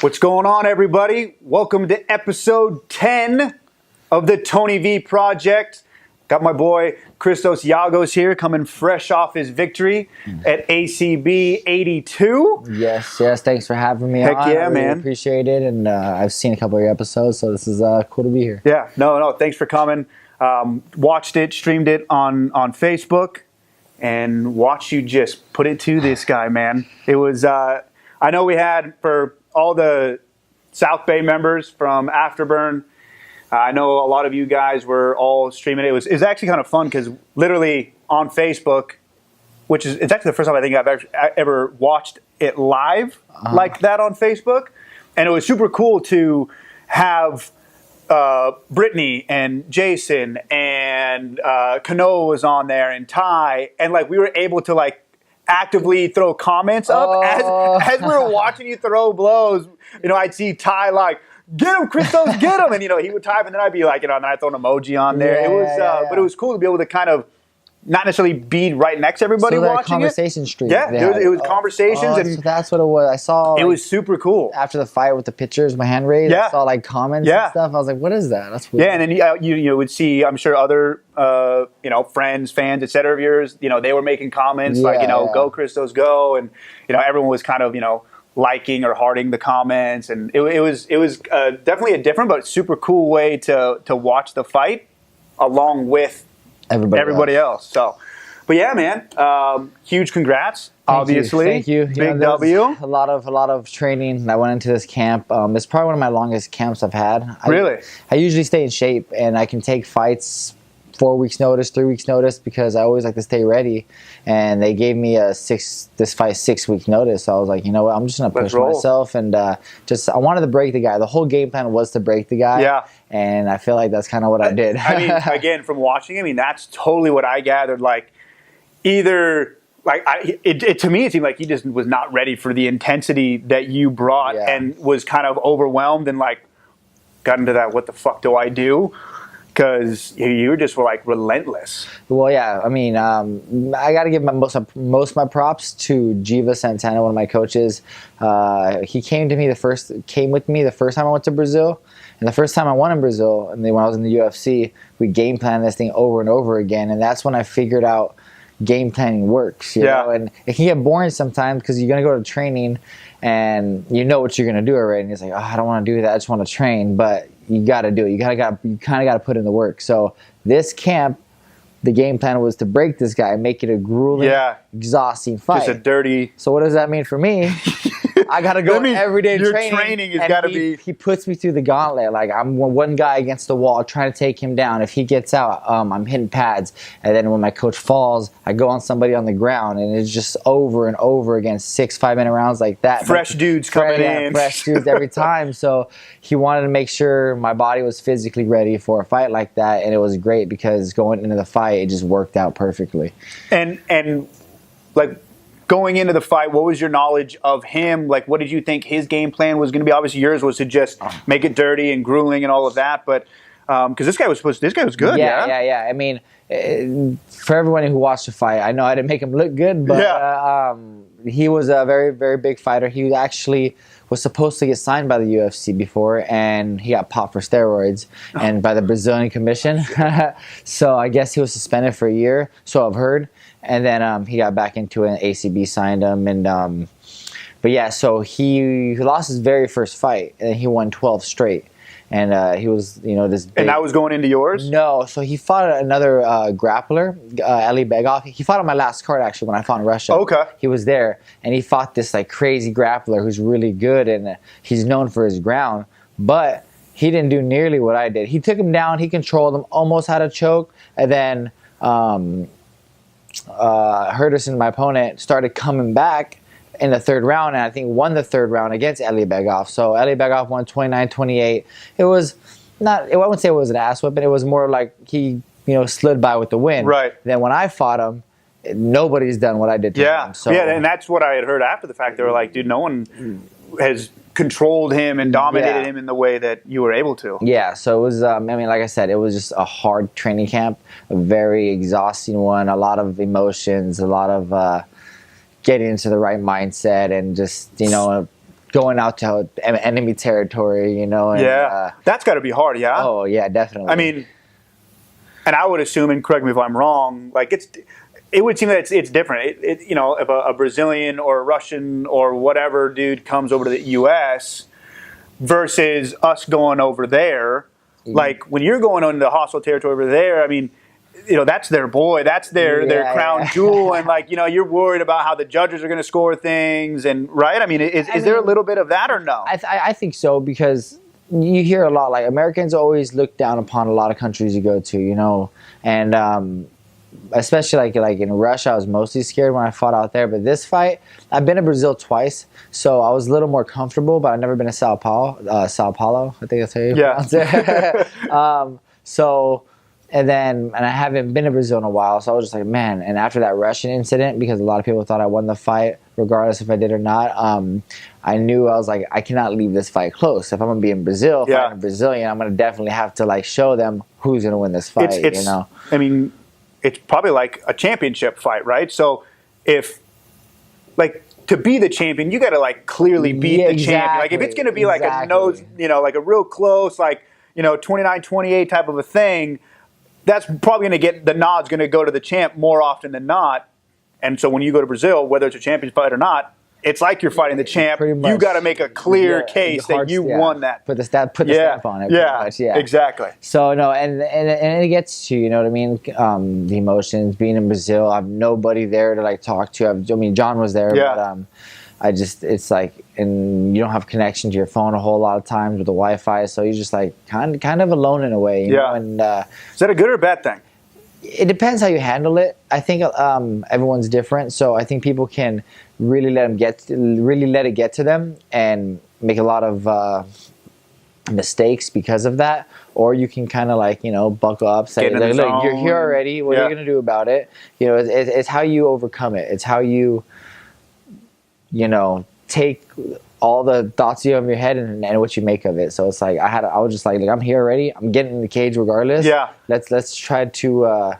What's going on, everybody? Welcome to episode 10 of the Tony V Project. Got my boy Christos Giagos here, coming fresh off his victory at ACB 82. Yes. Thanks for having me Heck on. yeah, I really man. appreciate it, and I've seen a couple of your episodes, so this is cool to be here. Yeah, no, thanks for coming. Watched it, streamed it on Facebook, and watched you just put it to this guy, man. It was, I know we had, for all the South Bay members from Afterburn, I know a lot of you guys were all streaming it. It was actually kind of fun because literally on Facebook, it's actually the first time I think I've ever watched it live like that on Facebook. And it was super cool to have Brittany and Jason and Kano was on there and Ty. And like we were able to like actively throw comments up as we were watching you throw blows. You know, I'd see Ty like, "Get him, Christos, get him!" And you know, he would type, and then I'd be like, you know, and then I'd throw an emoji on there. But it was cool to be able to kind of not necessarily be right next to everybody watching conversation stream. Yeah, it was conversations, and so that's what it was. I saw it was super cool after the fight with the pictures, my hand raised. I saw like comments and stuff. I was like, "What is that?" That's weird. Yeah, and then you would see, I'm sure other friends, fans, etc. of yours, you know, they were making comments like, "Go Christos, go," and you know, everyone was kind of liking or hearting the comments, and it was definitely a different but super cool way to watch the fight along with everybody else. So, but yeah, man, huge congrats. Obviously, thank you. Big W. A lot of training that went into this camp. It's probably one of my longest camps I've had. Really? I usually stay in shape, and I can take fights 4 weeks notice, 3 weeks notice, because I always like to stay ready. And they gave me this fight 6 week notice. So I was like, you know what, I'm just gonna push myself, and I wanted to break the guy. The whole game plan was to break the guy. Yeah. And I feel like that's kind of what I did. I mean, again, from watching, I mean, that's totally what I gathered. Like, either to me, it seemed like he just was not ready for the intensity that you brought, and was kind of overwhelmed and like got into that, what the fuck do I do? Because you just were like relentless. Well, yeah. I mean, I got to give most of my props to Giva Santana, one of my coaches. He came with me the first time I went to Brazil, and the first time I won in Brazil, and then when I was in the UFC, we game planned this thing over and over again, and that's when I figured out game planning works. You know? And it can get boring sometimes because you're gonna go to training, and you know what you're gonna do already, and it's like, oh, I don't want to do that. I just want to train, but you got to do it. You kind of got to put in the work. So this camp, the game plan was to break this guy, make it a grueling, exhausting fight. Just a dirty. So what does that mean for me? I got to go everyday training. Your training has got to be. He puts me through the gauntlet. Like, I'm one guy against the wall trying to take him down. If he gets out, I'm hitting pads. And then when my coach falls, I go on somebody on the ground. And it's just over and over again, 6 5-minute rounds like that. Fresh dudes coming in. Fresh dudes every time. So he wanted to make sure my body was physically ready for a fight like that. And it was great because going into the fight, it just worked out perfectly. And like, going into the fight, what was your knowledge of him? Like, what did you think his game plan was going to be? Obviously, yours was to just make it dirty and grueling and all of that. But because this guy was good. Yeah. I mean, for everyone who watched the fight, I know I didn't make him look good, but he was a very, very big fighter. He actually was supposed to get signed by the UFC before, and he got popped for steroids and by the Brazilian Commission. So I guess he was suspended for a year. So I've heard. And then he got back into it, and ACB signed him. And but yeah, so he lost his very first fight, and he won 12 straight. And he was, this big... And that was going into yours? No, so he fought another grappler, Ali Begov. He fought on my last card, actually, when I fought in Russia. Okay. He was there, and he fought this like crazy grappler who's really good, and he's known for his ground. But he didn't do nearly what I did. He took him down, he controlled him, almost had a choke, and then... Herderson, my opponent, started coming back in the third round, and I think won the third round against Eli Begov. So Eli Begov won 29-28. It was not, I wouldn't say it was an ass whipping. It was more like he, slid by with the win. Right. Then when I fought him, nobody's done what I did to him. So. Yeah, and that's what I had heard after the fact. They were like, dude, no one has controlled him and dominated him in the way that you were able to. Yeah, so it was, like I said, it was just a hard training camp, a very exhausting one, a lot of emotions, a lot of getting into the right mindset, and just, going out to enemy territory, you know. And, that's got to be hard, yeah? Oh, yeah, definitely. I mean, and I would assume, and correct me if I'm wrong, like it would seem that it's different. You know, if a Brazilian or a Russian or whatever dude comes over to the U.S. versus us going over there, like when you're going into hostile territory over there, I mean, you know, that's their boy, that's their crown jewel, and like, you know, you're worried about how the judges are going to score things, and right? I mean, is there a little bit of that or no? I think so, because you hear a lot, like Americans always look down upon a lot of countries you go to, you know, and especially like in Russia, I was mostly scared when I fought out there. But this fight, I've been to Brazil twice, so I was a little more comfortable. But I've never been to Sao Paulo. I think that's how you pronounce it. And I haven't been to Brazil in a while, so I was just like, man. And after that Russian incident, because a lot of people thought I won the fight, regardless if I did or not, I knew, I was like, I cannot leave this fight close. If I'm gonna be in Brazil, fighting a Brazilian, I'm gonna definitely have to like show them who's gonna win this fight. You know, I mean, it's probably like a championship fight, right? So if like to be the champion, you got to like clearly beat the champion. Like if it's going to be like a nose, you know, like a real close, like, you know, 29-28 type of a thing, that's probably going to get the nod's going to go to the champ more often than not. And so when you go to Brazil, whether it's a champion fight or not, it's like you're fighting the champ. You got to make a clear case that you won that. Put the stamp on it. Yeah, exactly. So no, and it gets to, you know what I mean, the emotions. Being in Brazil, I have nobody there to like talk to. I mean, John was there, but it's like, and you don't have connection to your phone a whole lot of times with the Wi-Fi, so you're just like kind of alone in a way. You know? And is that a good or bad thing? It depends how you handle it. I think everyone's different, so I think people can really let it get to them and make a lot of mistakes because of that. Or you can kind of like, you know, buckle up, say, like, look, you're here already. What are you gonna do about it? You know, it's how you overcome it. It's how you know, take all the thoughts you have in your head and what you make of it. So it's like I was just like I'm here already. I'm getting in the cage regardless. Yeah. Let's try to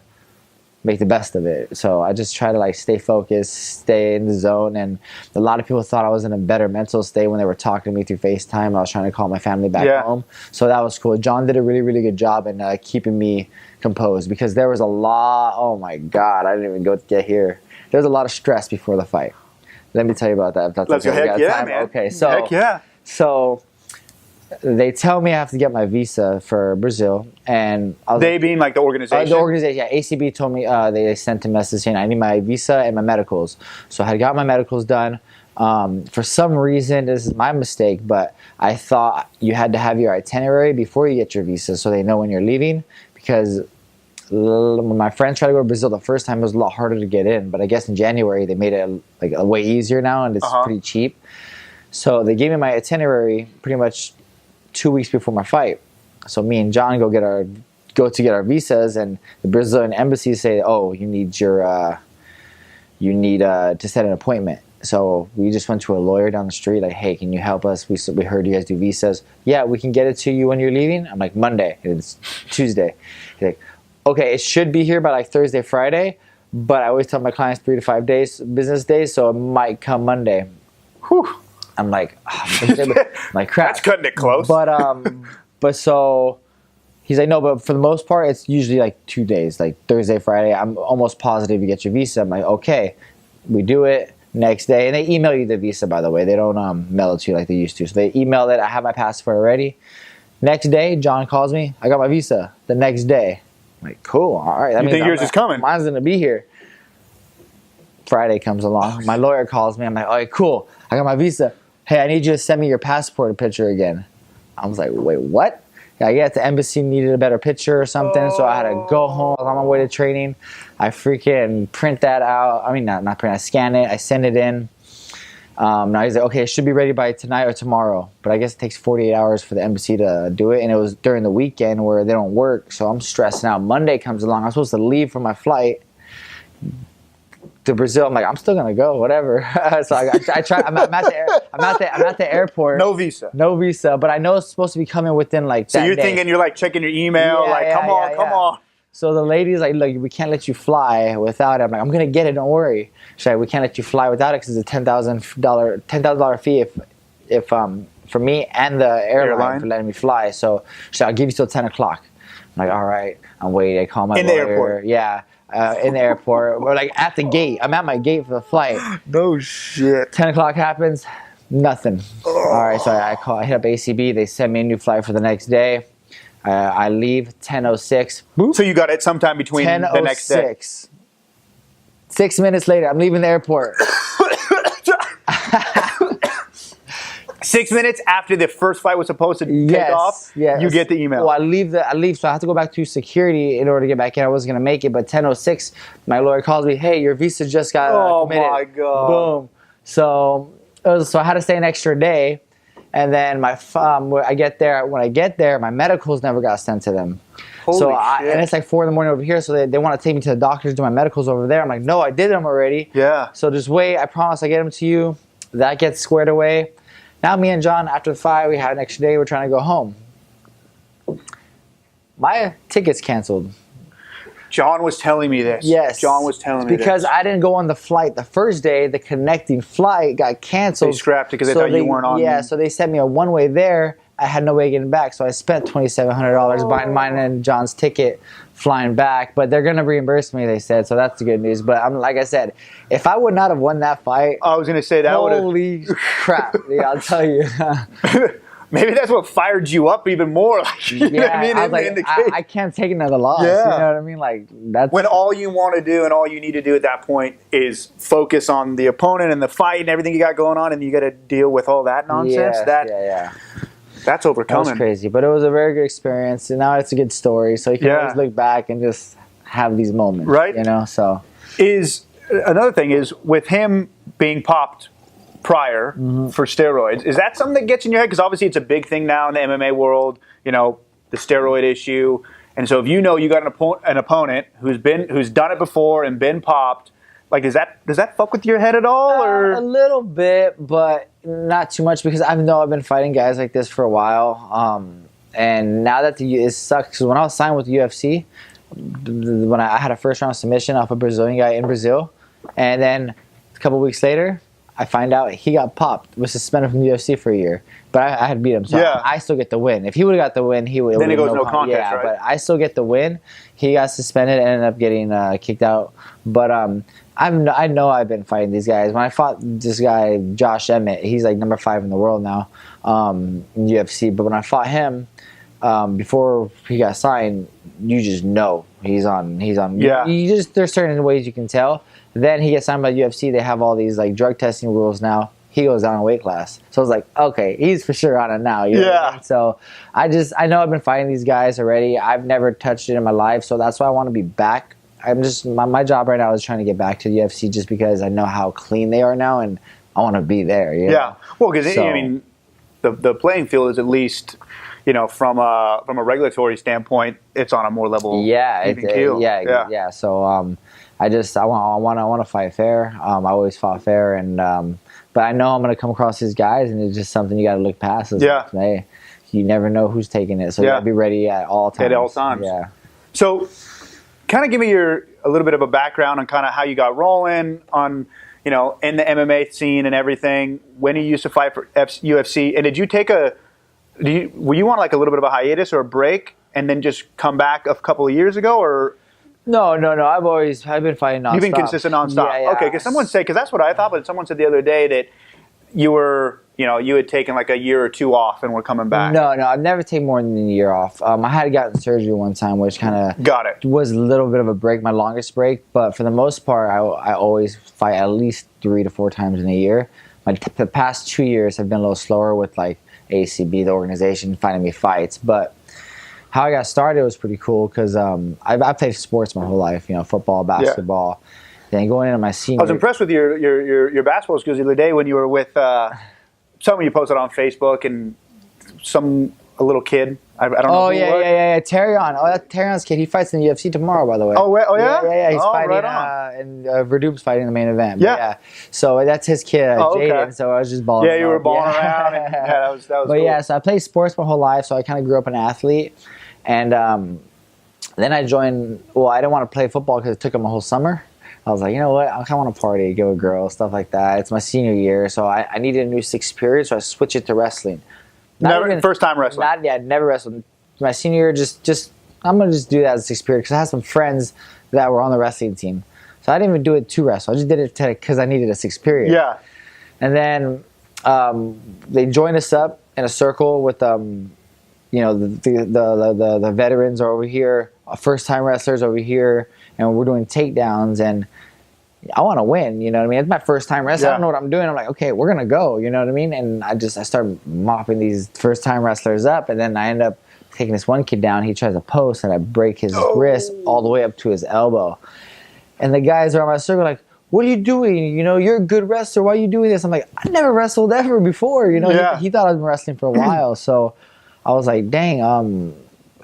make the best of it. So I just try to like stay focused, stay in the zone. And a lot of people thought I was in a better mental state when they were talking to me through FaceTime. I was trying to call my family back home. So that was cool. John did a really, really good job in keeping me composed, because there was a lot. Oh my God, I didn't even get here. There was a lot of stress before the fight. Let me tell you about that. If that's Let's okay. go. Heck yeah, time. man. Okay, so heck yeah. So they tell me I have to get my visa for Brazil, and they being like the organization. The organization, yeah. ACB told me they sent a message saying I need my visa and my medicals. So I had got my medicals done. For some reason, this is my mistake, but I thought you had to have your itinerary before you get your visa, so they know when you're leaving. Because when my friends tried to go to Brazil the first time, it was a lot harder to get in. But I guess in January they made it like a way easier now, and it's pretty cheap. So they gave me my itinerary pretty much 2 weeks before my fight. So me and John go to get our visas, and the Brazilian embassy say, "Oh, you need to set an appointment." So we just went to a lawyer down the street, like, "Hey, can you help us? We heard you guys do visas. Yeah, we can get it to you when you're leaving." I'm like, "Monday." It's Tuesday. He's like, "Okay, it should be here by like Thursday, Friday, but I always tell my clients 3 to 5 days, business days, so it might come Monday." Whew. I'm like, crap. That's cutting it close. But so he's like, "No, but for the most part, it's usually like 2 days, like Thursday, Friday. I'm almost positive you get your visa." I'm like, "Okay." We do it next day, and they email you the visa, by the way. They don't mail it to you like they used to. So they email it. I have my passport already. Next day, John calls me. I got my visa the next day. Like, cool, all right. You think yours is coming? Mine's going to be here. Friday comes along. My lawyer calls me. I'm like, all right, cool. I got my visa. Hey, I need you to send me your passport picture again. I was like, wait, what? I guess the embassy needed a better picture or something, so I had to go home. I was on my way to training. I freaking print that out. I mean, not print. I scan it. I send it in. Now he's like, okay, it should be ready by tonight or tomorrow. But I guess it takes 48 hours for the embassy to do it. And it was during the weekend where they don't work. So I'm stressing out. Monday comes along. I'm supposed to leave for my flight to Brazil. I'm like, I'm still going to go, whatever. So I try. I'm at the airport. No visa. No visa. But I know it's supposed to be coming within like that So you're day. thinking, you're like checking your email. Come on. So the lady's like, look, we can't let you fly without it. I'm like, I'm going to get it, don't worry. She's like, we can't let you fly without it because it's a $10,000 fee for me and the airline for letting me fly. So I'll give you till 10 o'clock. I'm like, all right, I'm waiting. I call my in lawyer. the airport. Yeah, in the airport. We're like at the gate. I'm at my gate for the flight. No shit. 10 o'clock happens, nothing. All right, so I hit up ACB. They send me a new flight for the next day. I leave 10:06. So you got it sometime between the next day. 6 minutes later, I'm leaving the airport. 6 minutes after the first flight was supposed to take off, you get the email. Well, I leave, so I have to go back to security in order to get back in. I wasn't going to make it, but 10:06, my lawyer calls me, hey, your visa just got committed. Oh, my God. Boom. So I had to stay an extra day, and then when I get there, my medicals never got sent to them. Holy shit. And it's like 4 a.m. over here, so they want to take me to the doctors, do my medicals over there. I'm like, no, I did them already. Yeah. So just wait. I promise I get them to you. That gets squared away. Now me and John, after the fight, we had an extra day. We're trying to go home. My ticket's canceled. John was telling me this. Yes. John was telling me this. Because I didn't go on the flight the first day. The connecting flight got canceled. They scrapped it because they thought you weren't on. Yeah, so they sent me a one-way there. I had no way of getting back, so I spent $2,700 buying mine and John's ticket flying back. But they're going to reimburse me, they said, so that's the good news. But like I said, if I would not have won that fight, I was going to say that would have. Holy crap! Yeah, I'll tell you. Maybe that's what fired you up even more. Like, you know what I mean? I was like, I can't take another loss. Yeah. You know what I mean? Like that's when all you want to do and all you need to do at that point is focus on the opponent and the fight and everything you got going on, and you got to deal with all that nonsense. That's overcoming. That was crazy, but it was a very good experience, and now it's a good story. So you can always look back and just have these moments, right? You know. So another thing is with him being popped prior for steroids. Is that something that gets in your head? Because obviously it's a big thing now in the MMA world. You know, the steroid issue, and so if you know you got an opponent who's done it before and been popped. Like, does that fuck with your head at all? Or a little bit, but not too much because I've been fighting guys like this for a while. And now that it sucks, because when I was signed with the UFC, when I had a first round submission off a Brazilian guy in Brazil, and then a couple weeks later, I find out he got popped, was suspended from the UFC for a year. But I had beat him, so I still get the win. If he would have got the win, he would. Then it goes no contest, yeah, right? But I still get the win. He got suspended and ended up getting kicked out. But I know I've been fighting these guys. When I fought this guy, Josh Emmett, he's like number 5 in the world now in UFC. But when I fought him before he got signed, you just know he's on. Yeah. There's certain ways you can tell. Then he gets signed by UFC. They have all these like drug testing rules now. He goes down a weight class. So I was like, okay, he's for sure on it now. You know what I mean? So I know I've been fighting these guys already. I've never touched it in my life, so that's why I want to be back. I'm just my job right now is trying to get back to the UFC just because I know how clean they are now, and I want to be there. You know? Yeah, well, because I mean, the playing field is at least, you know, from a regulatory standpoint, it's on a more level. Even keel. Yeah. So I want to fight fair. I always fought fair, and but I know I'm going to come across these guys, and it's just something you got to look past. Hey, you never know who's taking it, so you got to be ready at all times. At all times. Yeah. So, kind of give me a little bit of a background on kind of how you got rolling on, you know, in the MMA scene and everything. When you used to fight for UFC, and did you take were you on like a little bit of a hiatus or a break, and then just come back a couple of years ago, or? No. I've been fighting nonstop. You've been consistent nonstop. Yeah. Okay, because because that's what I thought, but someone said the other day that you had taken like a year or two off and were coming back. No, I've never taken more than a year off. I had gotten surgery one time, which kind of was a little bit of a break, my longest break. But for the most part, I always fight at least 3 to 4 times in a year. The past 2 years have been a little slower with like ACB, the organization, finding me fights. But how I got started was pretty cool because I played sports my whole life, you know, football, basketball. Yeah. Then going into my senior, I was impressed with your basketball skills the other day when you were with something you posted on Facebook and a little kid. I don't know. Yeah. Terrion. Oh, that's Terrion's kid. He fights in the UFC tomorrow, by the way. Oh yeah. Yeah. He's fighting, right on. And Verdum's fighting the main event. Yeah. So that's his kid, Jaden. So I was just balling. Yeah, you were balling around. And, that was But cool. yeah, so I played sports my whole life, so I kind of grew up an athlete, and then I joined. Well, I didn't want to play football because it took him a whole summer. I was like, you know what? I kind of want to party, go with girls, stuff like that. It's my senior year, so I needed a new sixth period, so I switched it to wrestling. First time wrestling. Never wrestled. My senior year, just I'm gonna just do that as a sixth period because I had some friends that were on the wrestling team, so I didn't even do it to wrestle. I just did it because I needed a sixth period. Yeah. And then they joined us up in a circle with the veterans are over here, first time wrestlers over here, and we're doing takedowns, and I want to win, you know what I mean? It's my first time wrestling. I don't know what I'm doing. I'm like, okay, we're going to go, you know what I mean? And I start mopping these first time wrestlers up, and then I end up taking this one kid down. He tries to post, and I break his wrist all the way up to his elbow. And the guys around my circle like, what are you doing? You know, you're a good wrestler. Why are you doing this? I'm like, I never wrestled ever before. You know, he thought I'd been wrestling for a while. So I was like, dang,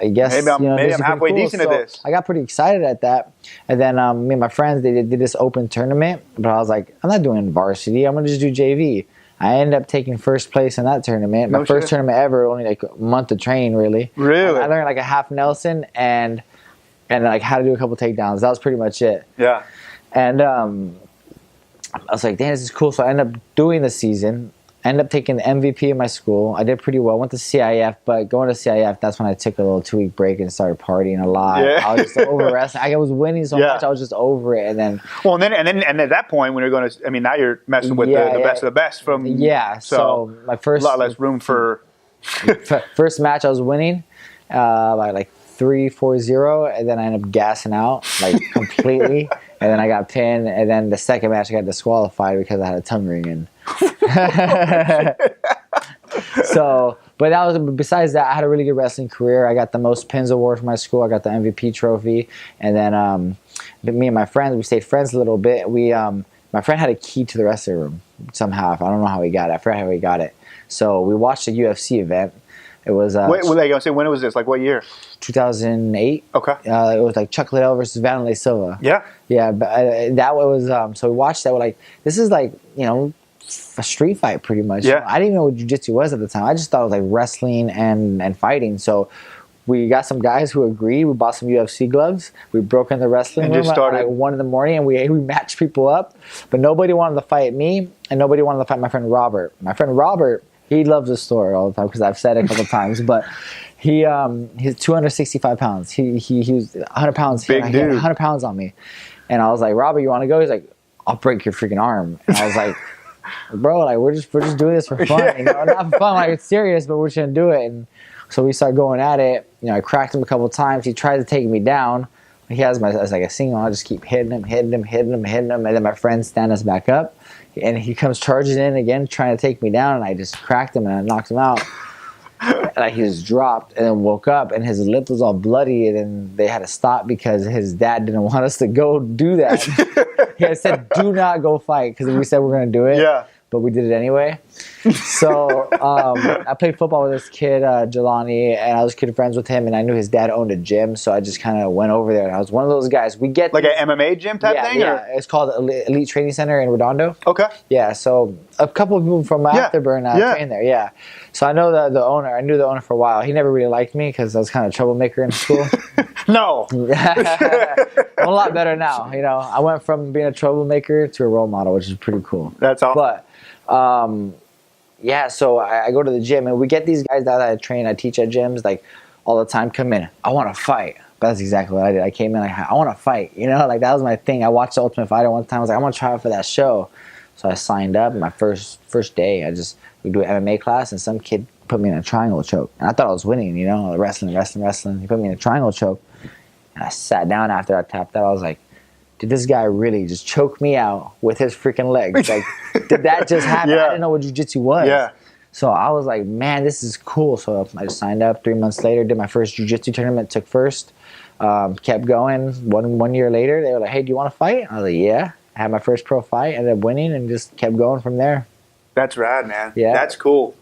I guess maybe I'm halfway decent at this. I got pretty excited at that. And then me and my friends, they did this open tournament. But I was like, I'm not doing varsity. I'm going to just do JV. I ended up taking first place in that tournament. My first tournament ever, only like a month to train, really. Really? I learned like a half Nelson and like how to do a couple takedowns. That was pretty much it. Yeah. And I was like, damn, this is cool. So I ended up doing the season. I ended up taking the MVP of my school. I did pretty well. Went to CIF, but going to CIF, that's when I took a little 2-week break and started partying a lot. Yeah. I was just over wrestling. I was winning so much, I was just over it. And then, and at that point, when you're going to, I mean, now you're messing with the best of the best from. Yeah. So my first, a lot less room for. First match, I was winning by like 3-4-0, and then I ended up gassing out like completely. And then I got pinned, and then the second match I got disqualified because I had a tongue ring in. So, but that was, besides that, I had a really good wrestling career. I got the most pins award from my school. I got the MVP trophy. And then me and my friends, we stayed friends a little bit. My friend had a key to the wrestling room somehow. I don't know how he got it. I forgot how he got it. So we watched a UFC event. It was wait, I was say, when was this? Like what year? 2008. Okay. It was like Chuck Liddell versus Vanderlei Silva. Yeah. Yeah, but that was so we watched that. We're like, this is like, you know, a street fight pretty much. Yeah. I didn't even know what jiu-jitsu was at the time. I just thought it was like wrestling and fighting. So we got some guys who agreed. We bought some UFC gloves. We broke in the wrestling room at like 1 in the morning, and we matched people up. But nobody wanted to fight me, and nobody wanted to fight my friend Robert. My friend Robert, he loves this story all the time because I've said it a couple times. But he's 265 pounds. He was 100 pounds. Big dude. He had 100 pounds on me. And I was like, Robert, you want to go? He's like, I'll break your freaking arm. And I was like, bro, like we're just doing this for fun. You know? Not for fun, like it's serious, but we're just gonna do it. And so we started going at it. You know, I cracked him a couple times. He tried to take me down. He has my as like a single. I just keep hitting him, and then my friends stand us back up, and he comes charging in again, trying to take me down, and I just cracked him and I knocked him out. Like he just dropped and then woke up, and his lip was all bloody, and then they had to stop because his dad didn't want us to go do that. He had said, "Do not go fight," because we said we're gonna do it. Yeah. But we did it anyway. So I played football with this kid, Jelani, and I was good friends with him, and I knew his dad owned a gym, so I just kind of went over there, and I was one of those guys. We get like an MMA gym type thing? Yeah, or? It's called Elite Training Center in Redondo. Okay. Yeah, so a couple of people from Afterburn trained there, yeah. So I know the owner. I knew the owner for a while. He never really liked me because I was kind of a troublemaker in school. No. I'm a lot better now. You know, I went from being a troublemaker to a role model, which is pretty cool. That's all. But so I go to the gym, and we get these guys that I train, I teach at gyms, like all the time, come in, I want to fight. But that's exactly what I did. I came in like, I want to fight, you know, like that was my thing. I watched The Ultimate Fighter one time. I was like, I want to try out for that show. So I signed up. My first day, we do an MMA class, and some kid put me in a triangle choke. And I thought I was winning, you know, wrestling. He put me in a triangle choke. And I sat down after I tapped out. I was like, did this guy really just choke me out with his freaking legs? Like, did that just happen? I didn't know what jiu-jitsu was. Yeah. So I was like, man, this is cool. So I just signed up. 3 months later, did my first jiu-jitsu tournament, took first. Kept going. One year later, they were like, hey, do you want to fight? I was like, yeah. I had my first pro fight, ended up winning, and just kept going from there. That's rad, man. Yeah. That's cool.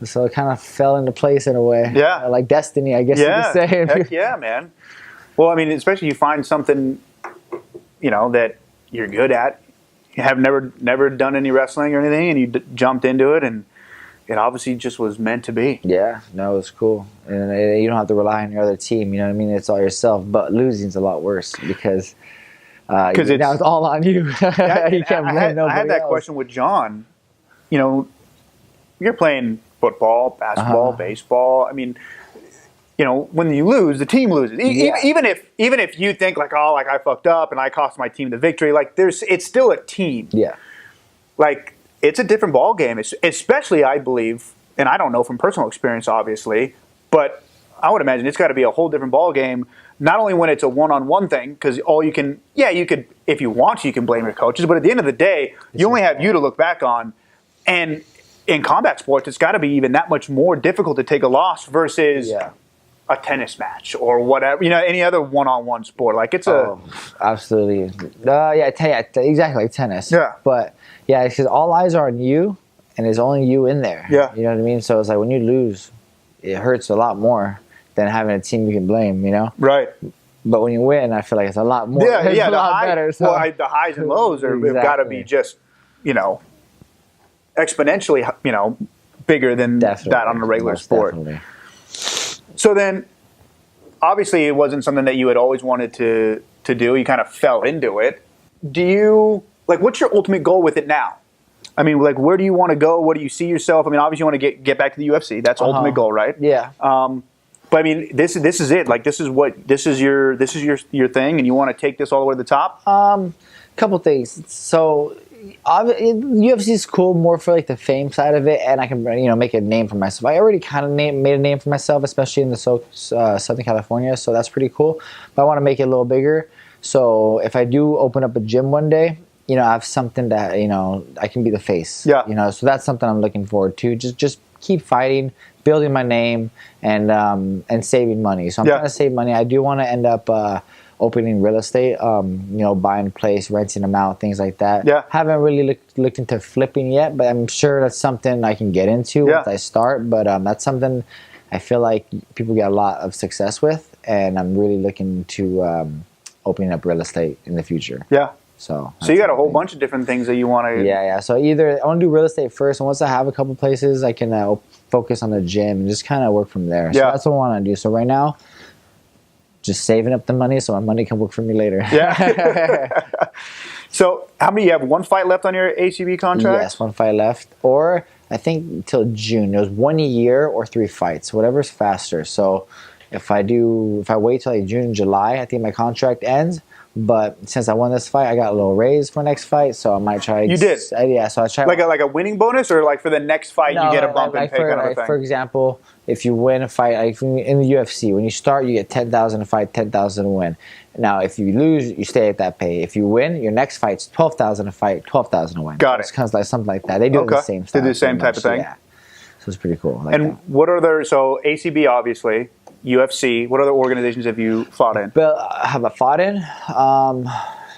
So it kind of fell into place in a way. Yeah. Like destiny, I guess you could say. Heck yeah, man. Well, I mean, especially you find something, you know, that you're good at. You have never done any wrestling or anything, and you jumped into it, and it obviously just was meant to be. Yeah, no, it was cool. And you don't have to rely on your other team, you know what I mean? It's all yourself. But losing's a lot worse because Because now it's all on you. You can't blame nobody I had that else. question with John. You know, you're playing football, basketball, baseball. I mean, you know, when you lose, the team loses. Even if you think like, oh, like I fucked up and I cost my team the victory, like it's still a team. Yeah. Like it's a different ball game, especially I believe, and I don't know from personal experience, obviously, but I would imagine it's got to be a whole different ball game. Not only when it's a one-on-one thing, because all you can, you could, if you want to, you can blame your coaches, but at the end of the day, you only have you to look back on. And in combat sports, it's got to be even that much more difficult to take a loss versus a tennis match or whatever, any other one-on-one sport. Like it's absolutely. Exactly, like tennis. Yeah. But yeah, because all eyes are on you, and there's only you in there. Yeah. You know what I mean? So it's like when you lose, it hurts a lot more than having a team you can blame, Right. But when you win, I feel like it's a lot more. Yeah, it's a lot better. So. Well, the highs and lows have got to be just, exponentially, bigger than that on a regular sport. Definitely. So then, obviously, it wasn't something that you had always wanted to do. You kind of fell into it. What's your ultimate goal with it now? I mean, like, where do you want to go? What do you see yourself? I mean, obviously, you want to get back to the UFC. That's ultimate goal, right? Yeah. But I mean, this is it. Like, this is your thing, and you want to take this all the way to the top. Couple things. So, UFC is cool more for like the fame side of it, and I can make a name for myself. I already kind of made a name for myself, especially in the Southern California. So that's pretty cool. But I want to make it a little bigger. So if I do open up a gym one day, I have something that I can be the face. Yeah. So that's something I'm looking forward to. Just keep fighting, building my name, and saving money. So I'm trying to save money. I do want to end up opening real estate. Buying a place, renting them out, things like that. Yeah. Haven't really looked into flipping yet, but I'm sure that's something I can get into once I start. But that's something I feel like people get a lot of success with, and I'm really looking to opening up real estate in the future. Yeah. So you got a whole bunch of different things that you want to... Yeah. So either I want to do real estate first, and once I have a couple places, I can focus on the gym and just kind of work from there. So that's what I want to do. So right now, just saving up the money so my money can work for me later. Yeah. So how many, you have one fight left on your ACB contract? Yes, one fight left. Or I think until June. It was 1 year or 3 fights, whatever's faster. So if I wait till like June, July, I think my contract ends. But since I won this fight, I got a little raise for next fight, so I might try. You did? Yeah, so I try. Like a winning bonus, or like for the next fight you get a bump and pay kind of a thing? For example, if you win a fight, like in the UFC, when you start, you get 10,000 a fight, 10,000 a win. Now, if you lose, you stay at that pay. If you win, your next fight's 12,000 a fight, 12,000 a win. Got it. It's kind of like something like that. They do the same stuff. They do the same type of thing. Yeah, so it's pretty cool. And what are there? So ACB, obviously. UFC. What other organizations have you fought in? But have I fought in?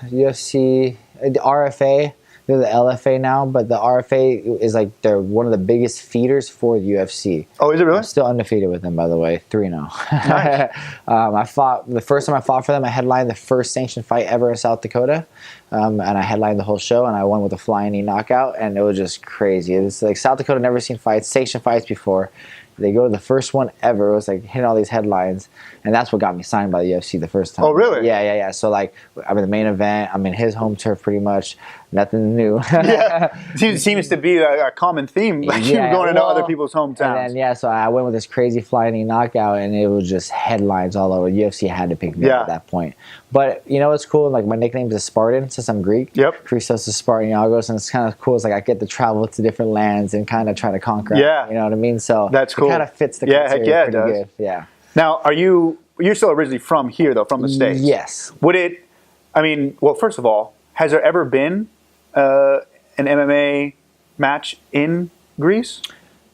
UFC, the RFA, they're the LFA now, but the RFA is like they're one of the biggest feeders for the UFC. Oh, is it really? I'm still undefeated with them, by the way, 3-0. Nice. I fought the first time I fought for them. I headlined the first sanctioned fight ever in South Dakota, and I headlined the whole show, and I won with a flying knee knockout, and it was just crazy. It's like South Dakota never seen sanctioned fights before. They go to the first one ever. It was like hitting all these headlines, and that's what got me signed by the UFC the first time. Oh, really? Yeah. So like, I'm in the main event. I'm in his home turf, pretty much. Nothing new. It seems to be a common theme. Like you going into other people's hometowns. And then, so I went with this crazy flying knee knockout, and it was just headlines all over. UFC had to pick me up at that point. But what's cool? Like my nickname is Spartan since I'm Greek. Yep. Christos Giagos, and it's kind of cool. It's like I get to travel to different lands and kind of try to conquer. Yeah. You know what I mean? So that's cool. It kind of fits the criteria heck yeah, pretty it does. good. Yeah. Now, you're still originally from here though, from the States? Yes. First of all, has there ever been an MMA match in Greece?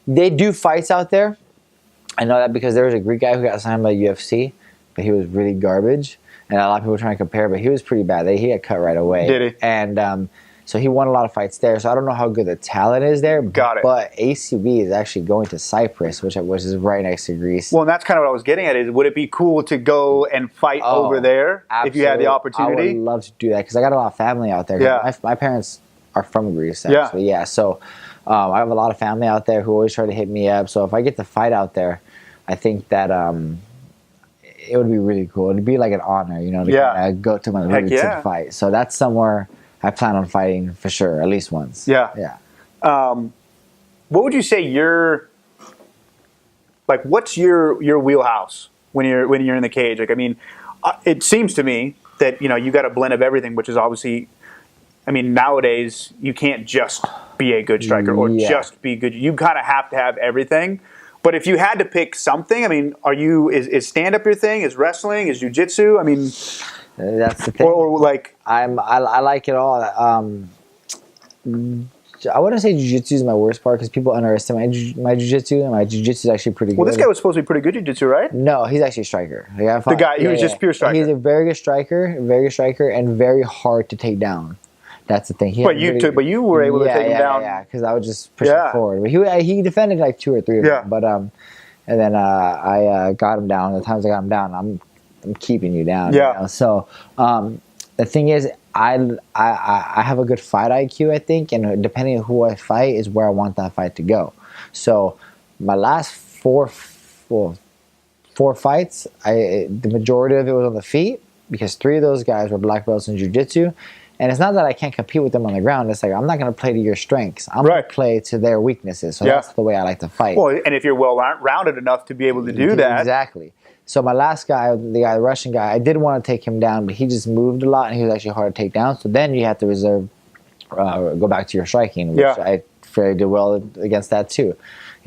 They do fights out there. I know that because there was a Greek guy who got signed by UFC, but he was really garbage. And a lot of people were trying to compare, but he was pretty bad. He got cut right away. Did he? And so he won a lot of fights there. So I don't know how good the talent is there. Got it. But ACB is actually going to Cyprus, which is right next to Greece. Well, and that's kind of what I was getting at. Is would it be cool to go and fight over there if you had the opportunity? I would love to do that because I got a lot of family out there. Yeah. My parents are from Greece, actually. Yeah. So I have a lot of family out there who always try to hit me up. So if I get to fight out there, I think that it would be really cool. It'd be like an honor, to kinda go to my roots and fight. So that's somewhere I plan on fighting for sure, at least once. Yeah. What would you say what's your wheelhouse when you're in the cage? Like, I mean, it seems to me that you got a blend of everything, which is obviously, I mean, nowadays you can't just be a good striker or just be good. You kind of have to have everything. But if you had to pick something, I mean, is stand up your thing? Is wrestling? Is jiu-jitsu? I mean, that's the thing. Or like I like it all. I wouldn't say jiu-jitsu is my worst part because people underestimate my jiu-jitsu, and my jiu-jitsu is actually pretty good. Well, this guy was supposed to be pretty good jiu-jitsu, right? No, he's actually a striker. The guy, he was just pure striker. He's a very good striker, and very hard to take down. That's the thing. But you were able to take him down. Yeah, because I would just push him forward. But he defended like 2 or 3 of them. But and then I got him down. The times I got him down, I'm keeping you down. Yeah. So the thing is, I have a good fight IQ, I think, and depending on who I fight is where I want that fight to go. So my last four fights, the majority of it was on the feet because 3 of those guys were black belts in jiu-jitsu. And it's not that I can't compete with them on the ground. It's like I'm not going to play to your strengths. I'm going to play to their weaknesses. So that's the way I like to fight. Well, and if you're well-rounded enough to be able to do that. Exactly. So my last guy, the Russian guy, I did want to take him down, but he just moved a lot, and he was actually hard to take down. So then you have to go back to your striking, which I fairly did well against that too.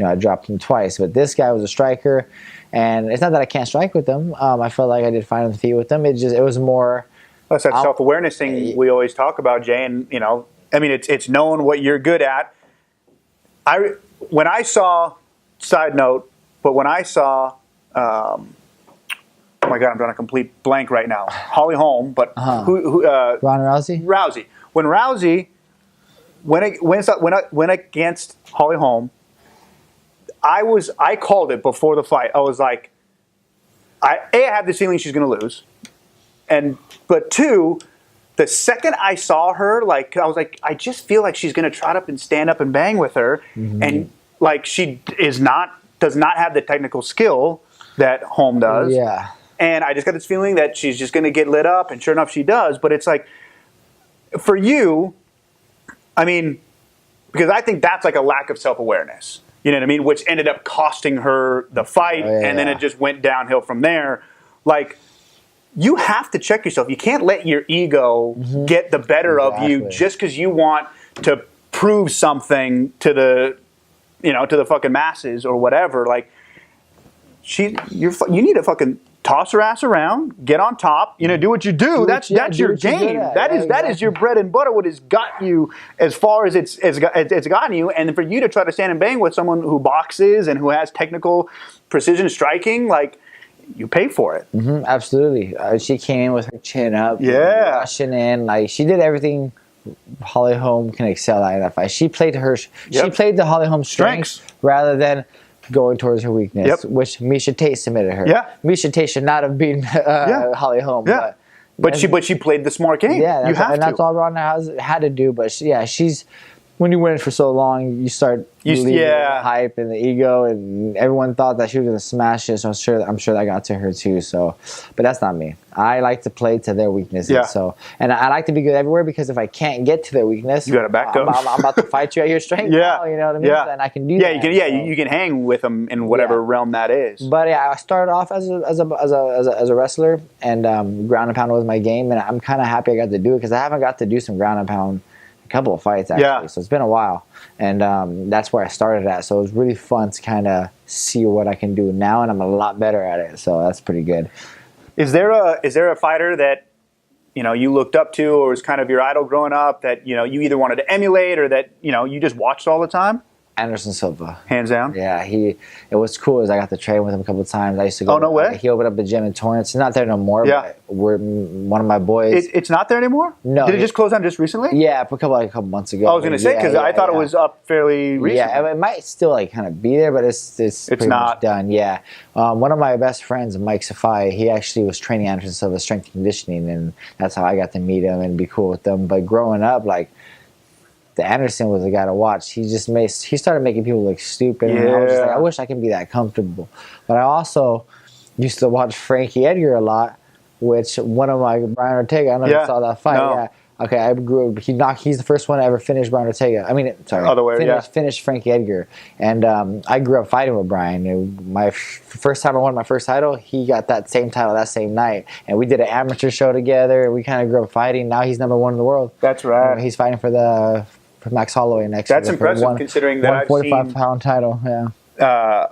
I dropped him twice. But this guy was a striker, and it's not that I can't strike with him. I felt like I did fine on the feet with him. It was more... That's that self-awareness thing we always talk about, Jay. And, I mean, it's knowing what you're good at. When I saw, side note, but when I saw, oh my God, I'm drawing a complete blank right now. Holly Holm, but Ronda Rousey? Rousey. When Rousey went against Holly Holm, I called it before the fight. I was like, I had this feeling she's going to lose. But 2, the second I saw her, like, I was like, I just feel like she's going to trot up and stand up and bang with her. Mm-hmm. And like, she does not have the technical skill that Holm does. Yeah. And I just got this feeling that she's just going to get lit up, and sure enough, she does. But it's like, for you, I mean, because I think that's like a lack of self-awareness. You know what I mean? Which ended up costing her the fight, and then it just went downhill from there. Like, you have to check yourself. You can't let your ego get the better of you just because you want to prove something to the fucking masses or whatever. Like, you need to fucking toss her ass around, get on top, do what you do. That's your game. That is your bread and butter. What has got you as far as it's gotten you. And for you to try to stand and bang with someone who boxes and who has technical precision striking, like, you pay for it. Mm-hmm, absolutely. She came in with her chin up, rushing in. Like, she did everything Holly Holm can excel at in that fight. She played the Holly Holm strengths rather than going towards her weakness, which Misha Tate submitted her. Yeah. Misha Tate should not have beaten Holly Holm. Yeah. But she played the smart game. Yeah, that's all Ronda had to do. But she's when you win for so long, you start losing the hype and the ego, and everyone thought that she was going to smash it. So I'm sure that got to her too. So, but that's not me. I like to play to their weaknesses. Yeah. So, and I like to be good everywhere because if I can't get to their weakness, you got to back them. I'm about to fight you at your strength. Now, you know what I mean? Yeah. And I can do that. You can hang with them in whatever realm that is. But I started off as a wrestler, and ground and pound was my game, and I'm kind of happy I got to do it because I haven't got to do some ground and pound. A couple of fights actually, so it's been a while, and that's where I started at. So it was really fun to kind of see what I can do now, and I'm a lot better at it. So that's pretty good. Is there a fighter that you looked up to, or was kind of your idol growing up that you either wanted to emulate or that you just watched all the time? Anderson Silva. Hands down? Yeah, it was cool is I got to train with him a couple of times. I used to go. Oh, no way? He opened up a gym in Torrance. It's not there no more, but one of my boys. It's not there anymore? No. Did it just close down just recently? Yeah, a couple months ago. I was going to say, because I thought it was up fairly recently. Yeah, it might still kind of be there, but it's pretty much done. Yeah. One of my best friends, Mike Safai, he actually was training Anderson Silva strength conditioning, and that's how I got to meet him and be cool with him. But growing up, the Anderson was the guy to watch. He started making people look stupid. And I was just like, I wish I could be that comfortable. But I also used to watch Frankie Edgar a lot, which one of my Brian Ortega. I don't know if you saw that fight. No. Yeah. Okay, I grew up. He's the first one to ever finish Brian Ortega. I mean, sorry, Other way, finished Frankie Edgar. And I grew up fighting with Brian. And my first time I won my first title, he got that same title that same night. And we did an amateur show together. We kind of grew up fighting. Now he's number 1 in the world. That's right. He's fighting for Max Holloway next year. That's impressive considering that 145-pound title. Yeah.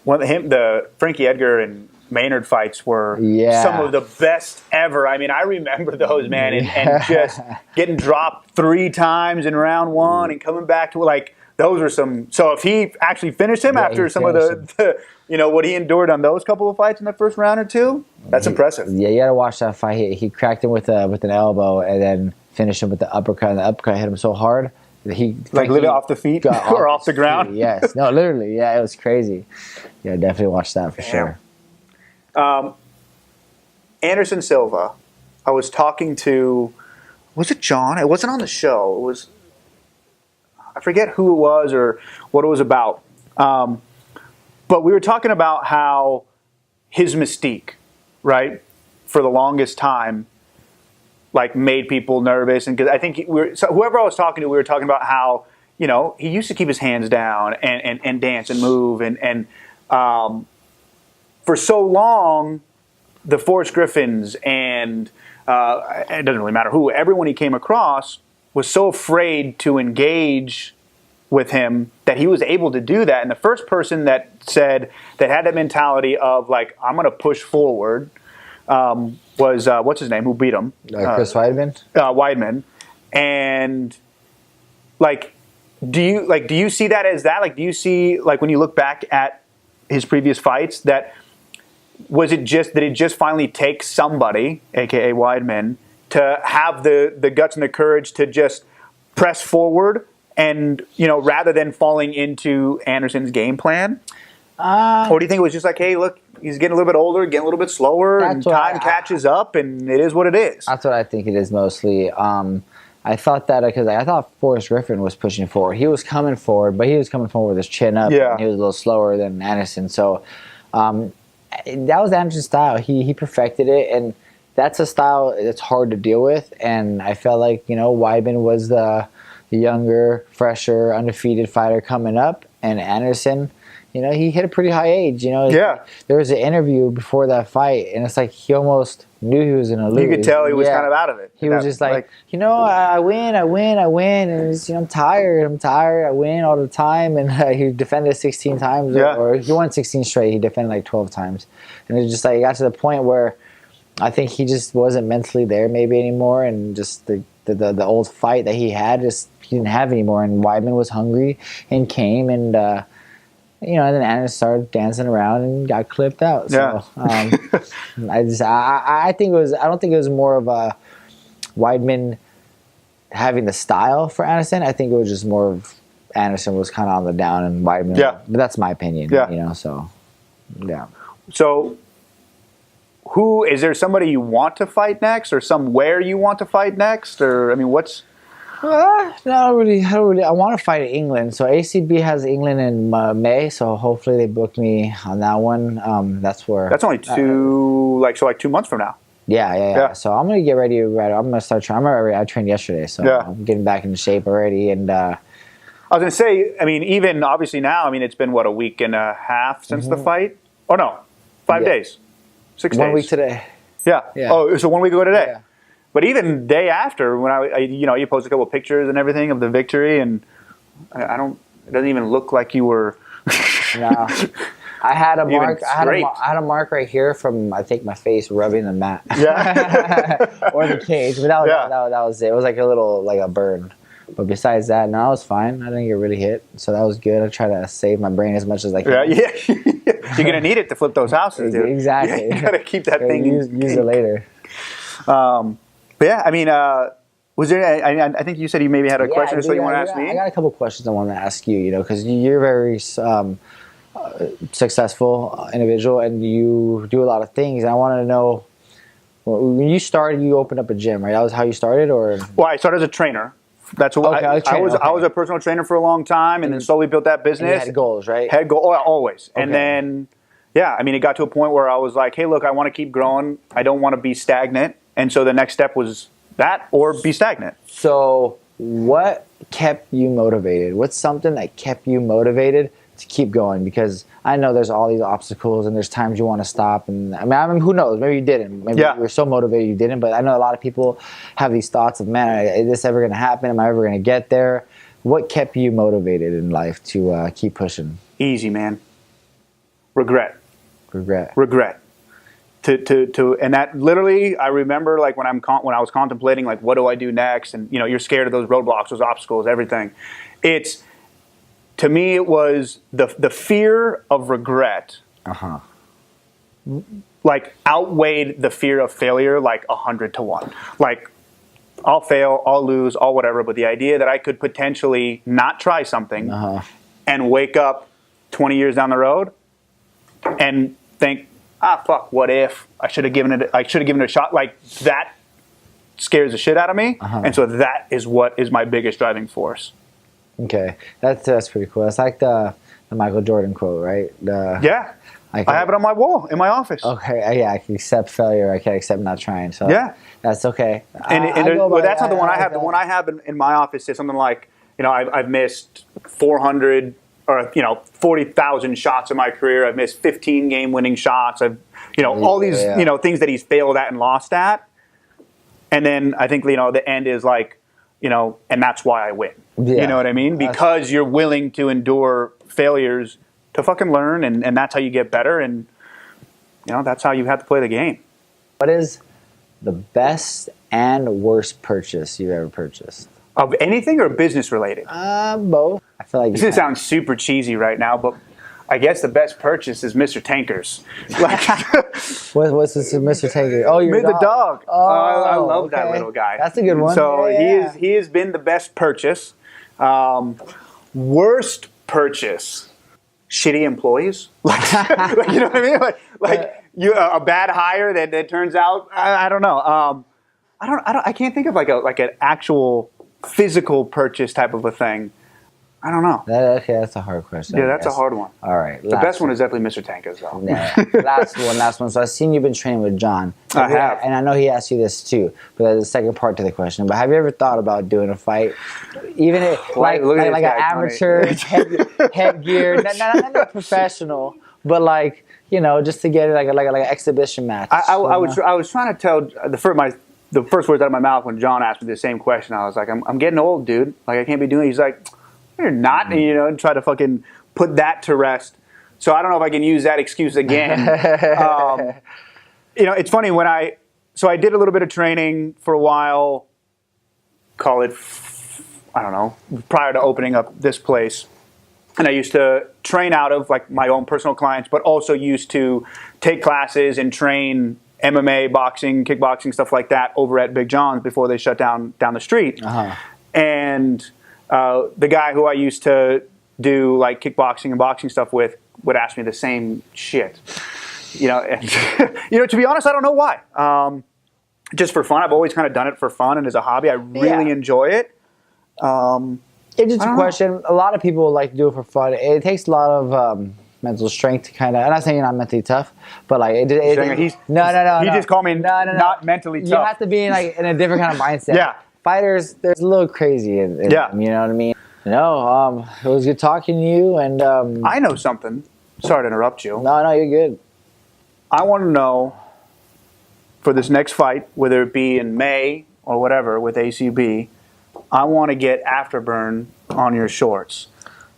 The Frankie Edgar and Maynard fights were some of the best ever. I mean, I remember those, man, and just getting dropped 3 times in round 1 and coming back to those were some. So if he actually finished him after some of the what he endured on those couple of fights in the first round or 2, that's impressive. Yeah, you got to watch that fight. He cracked him with an elbow and then finished him with the uppercut. And the uppercut hit him so hard that he literally off the feet or off the ground. Yes, no, literally. Yeah, it was crazy. Yeah, definitely watch that for sure. Anderson Silva, I was talking to, was it John? It wasn't on the show. It was, I forget who it was or what it was about. But we were talking about how his mystique, right, for the longest time, made people nervous. And because I think whoever I was talking to, we were talking about how, he used to keep his hands down and dance and move. And for so long, the Forrest Griffins and it doesn't really matter who, everyone he came across was so afraid to engage with him that he was able to do that. And the first person that had that mentality of I'm going to push forward was what's his name? Who beat him? Chris Weidman. Weidman, and do you see that as that? Do you see when you look back at his previous fights that? Did it just finally take somebody, aka Weidman, to have the guts and the courage to just press forward and rather than falling into Anderson's game plan? Or do you think it was just hey, look, he's getting a little bit older, getting a little bit slower, and time catches up, and it is what it is? That's what I think it is mostly. I thought that because I thought Forrest Griffin was pushing forward. He was coming forward, but he was coming forward with his chin up. Yeah. And he was a little slower than Anderson, so. That was Anderson's style. He perfected it, and that's a style that's hard to deal with. And I felt like Weidman was the younger, fresher, undefeated fighter coming up, and Anderson, he hit a pretty high age. Yeah. There was an interview before that fight, and it's he almost knew he was going to lose. You could tell he was kind of out of it. He was just I win, and I'm tired, I win all the time, and he defended 16 times, or he won 16 straight. He defended 12 times, and it just it got to the point where I think he just wasn't mentally there maybe anymore, and just the old fight that he had he didn't have anymore. And Weidman was hungry and came and. And then Anderson started dancing around and got clipped out. So I think it was. I don't think it was more of a Weidman having the style for Anderson. I think it was just more of Anderson was kind of on the down and Weidman. Yeah. But that's my opinion. Yeah. So yeah. So, who is there? Somebody you want to fight next, or somewhere you want to fight next, or what's? Not really. I want to fight in England. So ACB has England in May. So hopefully they booked me on that one. That's where. That's only 2 months from now. Yeah. So I'm gonna get ready. I'm gonna start training. I trained yesterday, so I'm getting back into shape already. And I was gonna say, even obviously now, it's been a week and a half since the fight. Oh no, 5 days, 6 days. 1 week today. Yeah. Oh, so 1 week ago today. Yeah. But even day after, when you posted a couple of pictures and everything of the victory, and it doesn't even look like you were. No, I had a mark. I had a mark right here from I think my face rubbing the mat. Yeah. Or the cage, but that was it. It was a little a burn. But besides that, no, I was fine. I didn't get really hit, so that was good. I try to save my brain as much as I can. Yeah. You're gonna need it to flip those houses, dude. Exactly. You gotta keep that thing. Use it later. But yeah, was there? I think you said you maybe had a question or so you want to ask me. I got a couple questions I want to ask you. Because you're very successful individual and you do a lot of things. And I wanted to know when you started, you opened up a gym, right? That was how you started, or? Well, I started as a trainer. That's what I was a personal trainer for a long time, and then slowly built that business. And you had goals, right? Had goals always, and then yeah, I mean, it got to a point where I was like, hey, look, I want to keep growing. I don't want to be stagnant. And so the next step was that or be stagnant. So what kept you motivated? What's something that kept you motivated to keep going? Because I know there's all these obstacles and there's times you want to stop. And I mean, who knows? Maybe you didn't. Maybe you were so motivated you didn't. But I know a lot of people have these thoughts of, man, is this ever going to happen? Am I ever going to get there? What kept you motivated in life to keep pushing? Easy, man. Regret. And that literally, I remember like when I was contemplating like what do I do next, and you're scared of those roadblocks, those obstacles, everything. To me it was the fear of regret. Like outweighed the fear of failure like 100 to 1. Like I'll fail, I'll lose, I'll whatever, but the idea that I could potentially not try something and wake up 20 years down the road and think, fuck, what if I should have given it a shot, like that scares the shit out of me. And so that is what is my biggest driving force. Okay, that's pretty cool. That's like the Michael Jordan quote, right? I have it on my wall in my office. Okay, yeah, I can accept failure. I can accept not trying. So that's okay. That's not the one I have. The one I have in my office is something like, I've missed 400 or 40,000 shots in my career. I've missed 15 game-winning shots. I've all these things that he's failed at and lost at. And then I think the end is like, and that's why I win. You know what I mean? Because you're willing to endure failures to fucking learn, and that's how you get better, and that's how you have to play the game. What is the best and worst purchase you've ever purchased? Of anything or business related? Both. I feel like this sounds super cheesy right now, but I guess the best purchase is Mr. Tankers. Like, what's this, Mr. Tanker? Oh, you're the dog. Oh, I love that little guy. That's a good one. So he has been the best purchase. Worst purchase. Shitty employees, like you know what I mean, like you a bad hire that turns out I don't know. I can't think of like an actual physical purchase type of a thing. I don't know. Okay, that's a hard question. Yeah, that's a hard one. All right, the best one is definitely Mr. Tankers though. Yeah, last one. So I've seen you've been training with John. I have, and I know he asked you this too. But there's a second part to the question. But have you ever thought about doing a fight, even like an amateur headgear, not professional, but like just to get it like an exhibition match? I was trying to tell the first words out of my mouth when John asked me the same question. I was like, I'm getting old, dude. Like I can't be doing it. He's like, you're not, and try to fucking put that to rest. So I don't know if I can use that excuse again. It's funny when I did a little bit of training for a while, call it, I don't know, prior to opening up this place. And I used to train out of like my own personal clients, but also used to take classes and train MMA, boxing, kickboxing, stuff like that over at Big John's before they shut down the street. And the guy who I used to do like kickboxing and boxing stuff with would ask me the same shit. And, to be honest, I don't know why. Just for fun. I've always kind of done it for fun and as a hobby. I really enjoy it. It's just a question. A lot of people like to do it for fun. It takes a lot of mental strength to kind of. I'm not saying you're not mentally tough, but like no. He just called me not mentally tough. You have to be in a different kind of mindset. Yeah. Fighters, there's a little crazy in them, you know what I mean? No, it was good talking to you, and I know something. Sorry to interrupt you. No, you're good. I want to know for this next fight, whether it be in May or whatever with ACB, I want to get Afterburn on your shorts.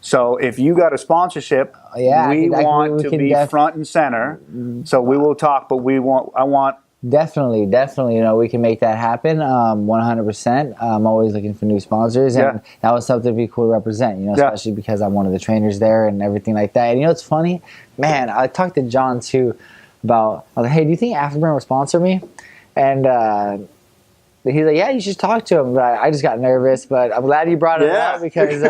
So if you got a sponsorship, we want to be front and center. So we will talk, but I want. Definitely. We can make that happen. 100%. I'm always looking for new sponsors, and that was something to be cool to represent. Especially because I'm one of the trainers there and everything like that. And it's funny, man. I talked to John too about. I was like, hey, do you think Afterburn will sponsor me? And he's like, yeah, you should talk to him. But I just got nervous. But I'm glad you brought it up because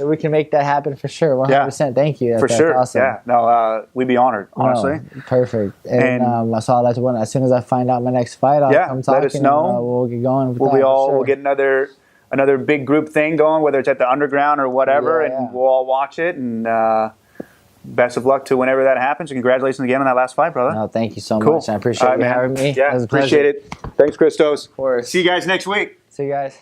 we can make that happen for sure. 100%. Thank you. That's sure. Awesome. Yeah. No, we'd be honored, honestly. Perfect. And I saw that one. As soon as I find out my next fight, I'll come talk. Let us know. We'll get going. We'll get another big group thing going, whether it's at the underground or whatever, and we'll all watch it. And best of luck to whenever that happens. And congratulations again on that last fight, brother. No, thank you so Cool. much. I appreciate All right, you man. having me. Yeah, It was a appreciate pleasure. it. Thanks, Christos. Of course. See you guys next week. See you guys.